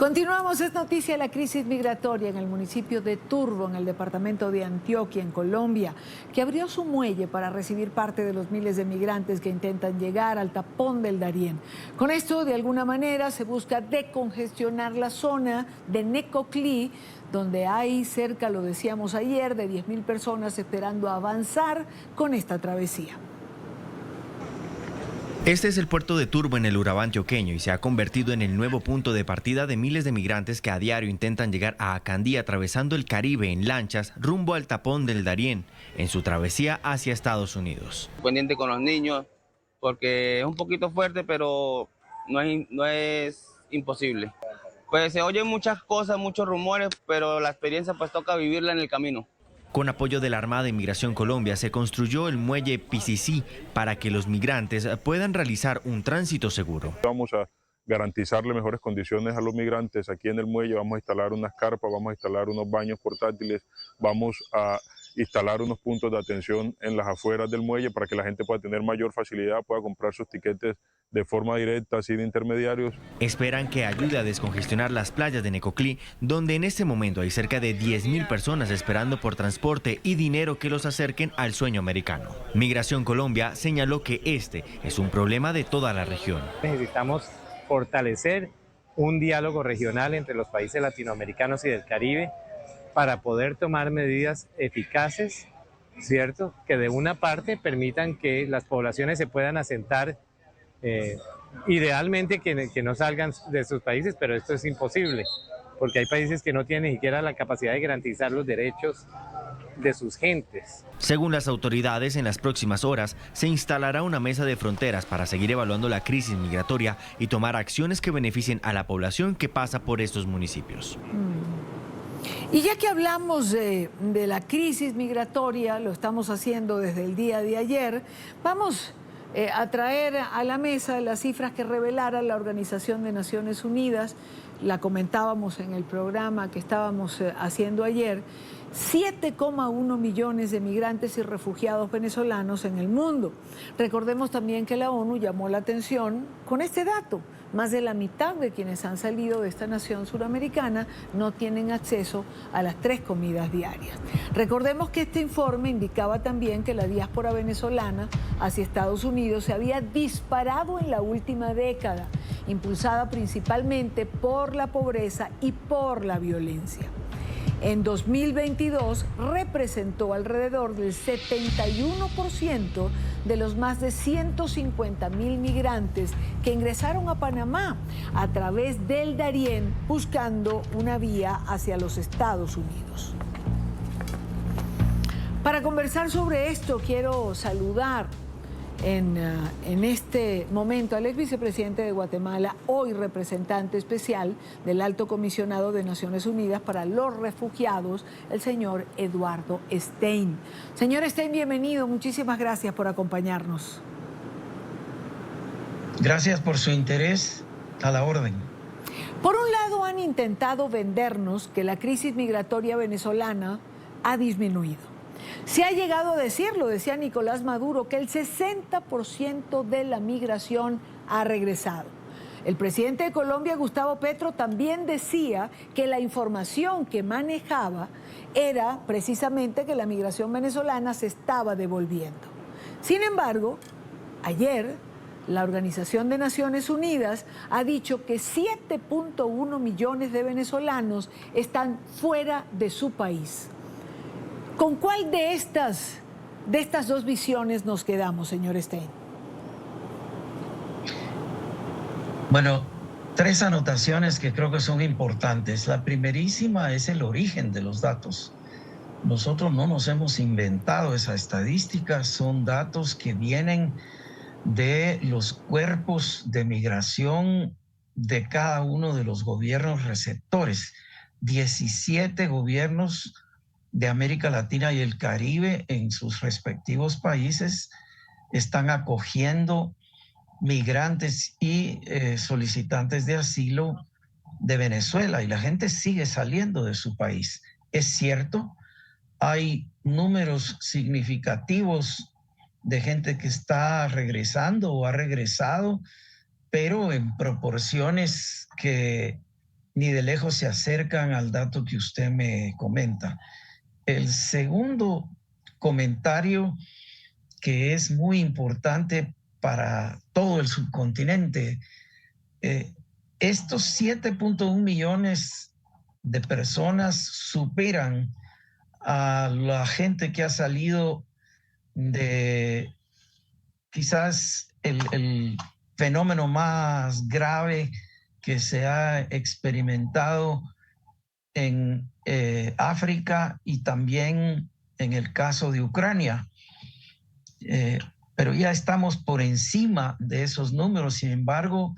Continuamos, es noticia la crisis migratoria en el municipio de Turbo, en el departamento de Antioquia, en Colombia, que abrió su muelle para recibir parte de los miles de migrantes que intentan llegar al tapón del Darién. Con esto, de alguna manera, se busca decongestionar la zona de Necoclí, donde hay cerca, lo decíamos ayer, de 10.000 personas esperando avanzar con esta travesía. Este es el puerto de Turbo en el Urabá antioqueño y se ha convertido en el nuevo punto de partida de miles de migrantes que a diario intentan llegar a Acandí atravesando el Caribe en lanchas rumbo al tapón del Darién en su travesía hacia Estados Unidos. Pendiente con los niños porque es un poquito fuerte, pero no es imposible. Pues se oyen muchas cosas, muchos rumores, pero la experiencia pues toca vivirla en el camino. Con apoyo de la Armada de Migración Colombia se construyó el muelle Picicí para que los migrantes puedan realizar un tránsito seguro. Vamos a garantizarle mejores condiciones a los migrantes aquí en el muelle. Vamos a instalar unas carpas, vamos a instalar unos baños portátiles, vamos a instalar unos puntos de atención en las afueras del muelle para que la gente pueda tener mayor facilidad, pueda comprar sus tiquetes de forma directa, sin intermediarios. Esperan que ayude a descongestionar las playas de Necoclí, donde en este momento hay cerca de 10.000 personas esperando por transporte y dinero que los acerquen al sueño americano. Migración Colombia señaló que este es un problema de toda la región. Necesitamos fortalecer un diálogo regional entre los países latinoamericanos y del Caribe para poder tomar medidas eficaces, ¿cierto?, que de una parte permitan que las poblaciones se puedan asentar, idealmente que no salgan de sus países, pero esto es imposible, porque hay países que no tienen ni siquiera la capacidad de garantizar los derechos de sus gentes. Según las autoridades, en las próximas horas se instalará una mesa de fronteras para seguir evaluando la crisis migratoria y tomar acciones que beneficien a la población que pasa por estos municipios. Y ya que hablamos de la crisis migratoria, lo estamos haciendo desde el día de ayer, vamos a traer a la mesa las cifras que revelara la Organización de Naciones Unidas. La comentábamos en el programa que estábamos haciendo ayer. 7,1 millones de migrantes y refugiados venezolanos en el mundo. Recordemos también que la ONU llamó la atención con este dato. Más de la mitad de quienes han salido de esta nación suramericana no tienen acceso a las 3 comidas diarias. Recordemos que este informe indicaba también que la diáspora venezolana hacia Estados Unidos se había disparado en la última década, impulsada principalmente por la pobreza y por la violencia. En 2022 representó alrededor del 71% de los más de 150.000 migrantes que ingresaron a Panamá a través del Darién buscando una vía hacia los Estados Unidos. Para conversar sobre esto quiero saludar en este momento al ex vicepresidente de Guatemala, hoy representante especial del Alto Comisionado de Naciones Unidas para los Refugiados, el señor Eduardo Stein. Señor Stein, bienvenido, muchísimas gracias por acompañarnos. Gracias por su interés, a la orden. Por un lado, han intentado vendernos que la crisis migratoria venezolana ha disminuido. Se ha llegado a decir, lo decía Nicolás Maduro, que el 60% de la migración ha regresado. El presidente de Colombia, Gustavo Petro, también decía que la información que manejaba era precisamente que la migración venezolana se estaba devolviendo. Sin embargo, ayer la Organización de Naciones Unidas ha dicho que 7,1 millones de venezolanos están fuera de su país. ¿Con cuál de estas dos visiones nos quedamos, señor Stein? Bueno, 3 anotaciones que creo que son importantes. La primerísima es el origen de los datos. Nosotros no nos hemos inventado esa estadística, son datos que vienen de los cuerpos de migración de cada uno de los gobiernos receptores. 17 gobiernos de América Latina y el Caribe en sus respectivos países están acogiendo migrantes y solicitantes de asilo de Venezuela y la gente sigue saliendo de su país. Es cierto, hay números significativos de gente que está regresando o ha regresado, pero en proporciones que ni de lejos se acercan al dato que usted me comenta. El segundo comentario que es muy importante para todo el subcontinente, estos 7.1 millones de personas superan a la gente que ha salido de quizás el fenómeno más grave que se ha experimentado en África y también en el caso de Ucrania. Pero ya estamos por encima de esos números. Sin embargo,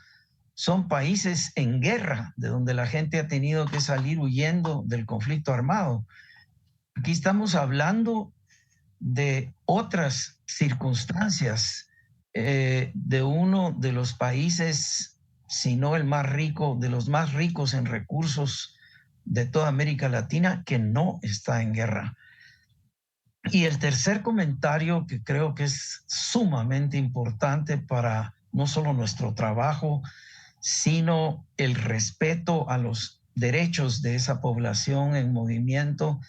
son países en guerra, de donde la gente ha tenido que salir huyendo del conflicto armado. Aquí estamos hablando de otras circunstancias, de uno de los países, si no el más rico, de los más ricos en recursos de toda América Latina, que no está en guerra. Y el tercer comentario, que creo que es sumamente importante para no solo nuestro trabajo, sino el respeto a los derechos de esa población en movimiento,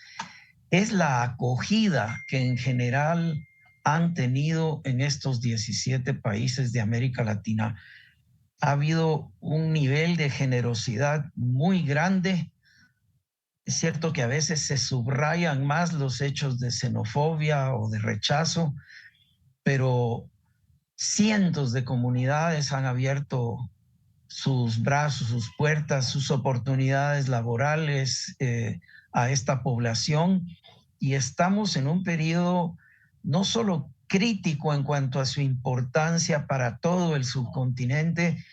es la acogida que en general han tenido en estos 17 países de América Latina. Ha habido un nivel de generosidad muy grande. Es cierto que a veces se subrayan más los hechos de xenofobia o de rechazo, pero cientos de comunidades han abierto sus brazos, sus puertas, sus oportunidades laborales a esta población, y estamos en un periodo no solo crítico en cuanto a su importancia para todo el subcontinente,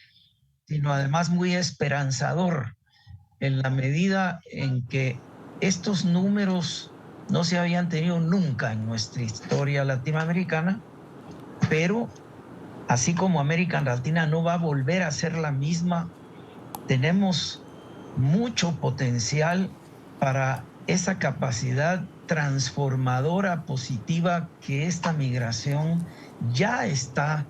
sino además muy esperanzador, en la medida en que estos números no se habían tenido nunca en nuestra historia latinoamericana, pero así como América Latina no va a volver a ser la misma, tenemos mucho potencial para esa capacidad transformadora positiva que esta migración ya está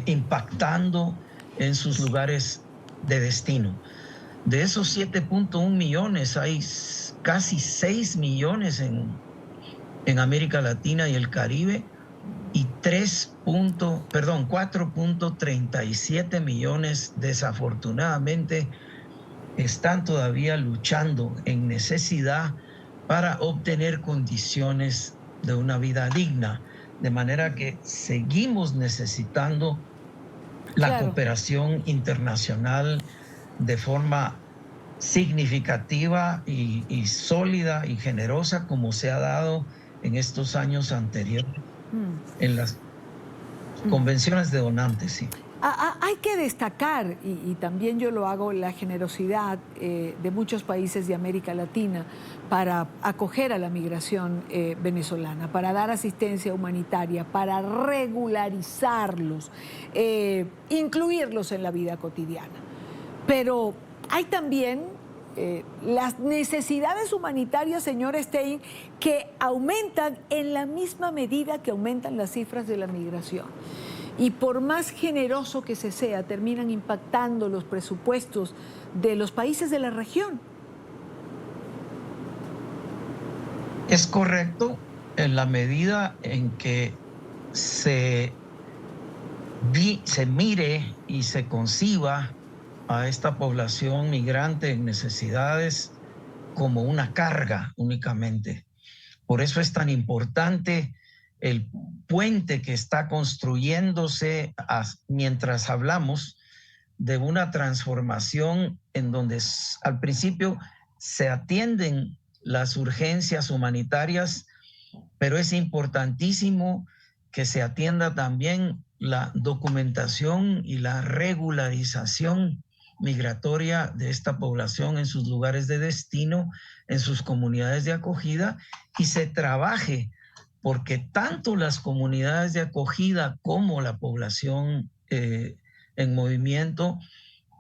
impactando en sus lugares de destino. De esos 7.1 millones, hay casi 6 millones en América Latina y el Caribe, y 4.37 millones desafortunadamente están todavía luchando en necesidad para obtener condiciones de una vida digna. De manera que seguimos necesitando la cooperación internacional de forma significativa y sólida y generosa, como se ha dado en estos años anteriores en las convenciones de donantes. Sí. Hay que destacar, y también yo lo hago, la generosidad de muchos países de América Latina para acoger a la migración venezolana, para dar asistencia humanitaria, para regularizarlos, incluirlos en la vida cotidiana. Pero hay también las necesidades humanitarias, señor Stein, que aumentan en la misma medida que aumentan las cifras de la migración. Y por más generoso que se sea, terminan impactando los presupuestos de los países de la región. Es correcto, en la medida en que se mire y se conciba a esta población migrante en necesidades como una carga únicamente. Por eso es tan importante el puente que está construyéndose mientras hablamos de una transformación en donde al principio se atienden las urgencias humanitarias, pero es importantísimo que se atienda también la documentación y la regularización migratoria de esta población en sus lugares de destino, en sus comunidades de acogida, y se trabaje porque tanto las comunidades de acogida como la población en movimiento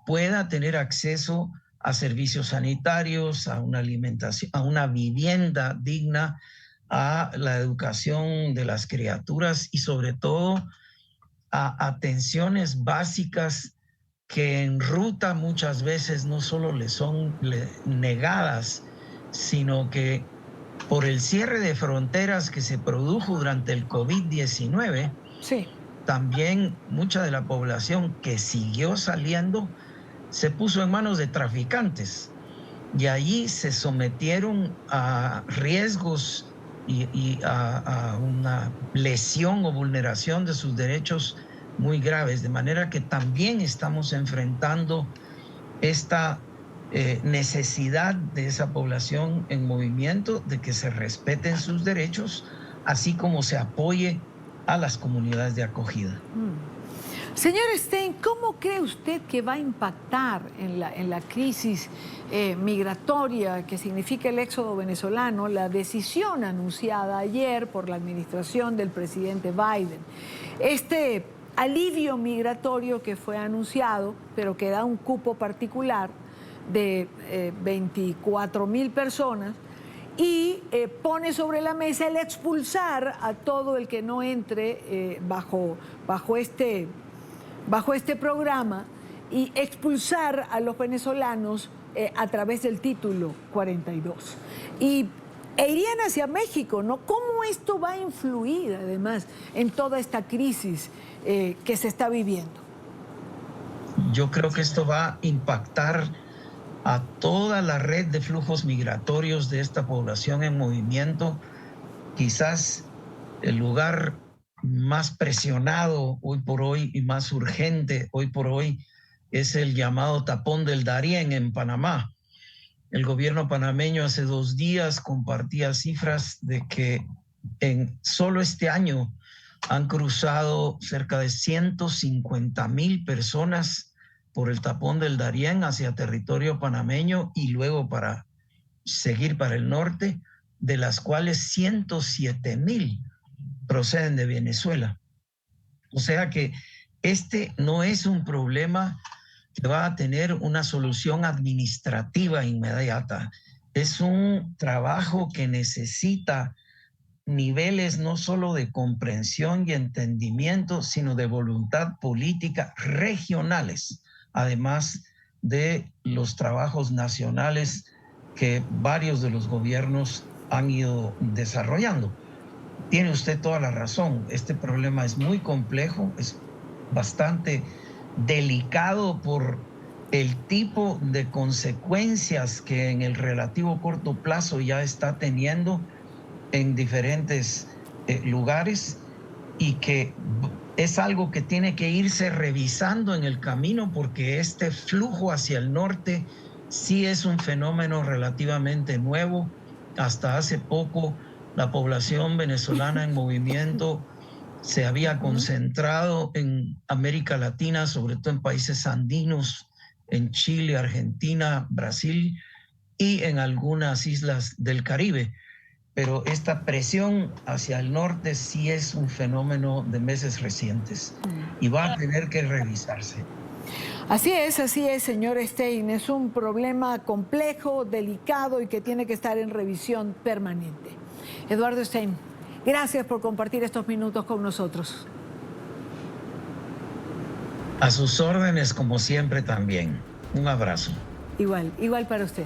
pueda tener acceso a servicios sanitarios, a una alimentación, a una vivienda digna, a la educación de las criaturas y sobre todo a atenciones básicas que en ruta muchas veces no solo le son negadas, sino que por el cierre de fronteras que se produjo durante el COVID-19, Sí. también mucha de la población que siguió saliendo se puso en manos de traficantes y allí se sometieron a riesgos y a una lesión o vulneración de sus derechos muy graves, de manera que también estamos enfrentando esta necesidad de esa población en movimiento, de que se respeten sus derechos, así como se apoye a las comunidades de acogida. Señor Stein, ¿cómo cree usted que va a impactar en la crisis migratoria que significa el éxodo venezolano la decisión anunciada ayer por la administración del presidente Biden? Este alivio migratorio que fue anunciado, pero que da un cupo particular de 24,000 personas y pone sobre la mesa el expulsar a todo el que no entre bajo este programa y expulsar a los venezolanos a través del título 42. E irían hacia México, ¿no? ¿Cómo esto va a influir, además, en toda esta crisis que se está viviendo? Yo creo que esto va a impactar a toda la red de flujos migratorios de esta población en movimiento. Quizás el lugar más presionado hoy por hoy y más urgente hoy por hoy es el llamado Tapón del Darién en Panamá. El gobierno panameño hace 2 días compartía cifras de que en solo este año han cruzado cerca de 150,000 personas por el Tapón del Darién hacia territorio panameño y luego para seguir para el norte, de las cuales 107,000 proceden de Venezuela. O sea que este no es un problema que va a tener una solución administrativa inmediata. Es un trabajo que necesita niveles no solo de comprensión y entendimiento, sino de voluntad política regionales, además de los trabajos nacionales que varios de los gobiernos han ido desarrollando. Tiene usted toda la razón, este problema es muy complejo, es bastante delicado por el tipo de consecuencias que en el relativo corto plazo ya está teniendo en diferentes lugares y que es algo que tiene que irse revisando en el camino, porque este flujo hacia el norte sí es un fenómeno relativamente nuevo. Hasta hace poco la población venezolana en movimiento se había concentrado en América Latina, sobre todo en países andinos, en Chile, Argentina, Brasil y en algunas islas del Caribe. Pero esta presión hacia el norte sí es un fenómeno de meses recientes y va a tener que revisarse. Así es, señor Stein. Es un problema complejo, delicado y que tiene que estar en revisión permanente. Eduardo Stein, gracias por compartir estos minutos con nosotros. A sus órdenes, como siempre, también. Un abrazo. Igual para usted.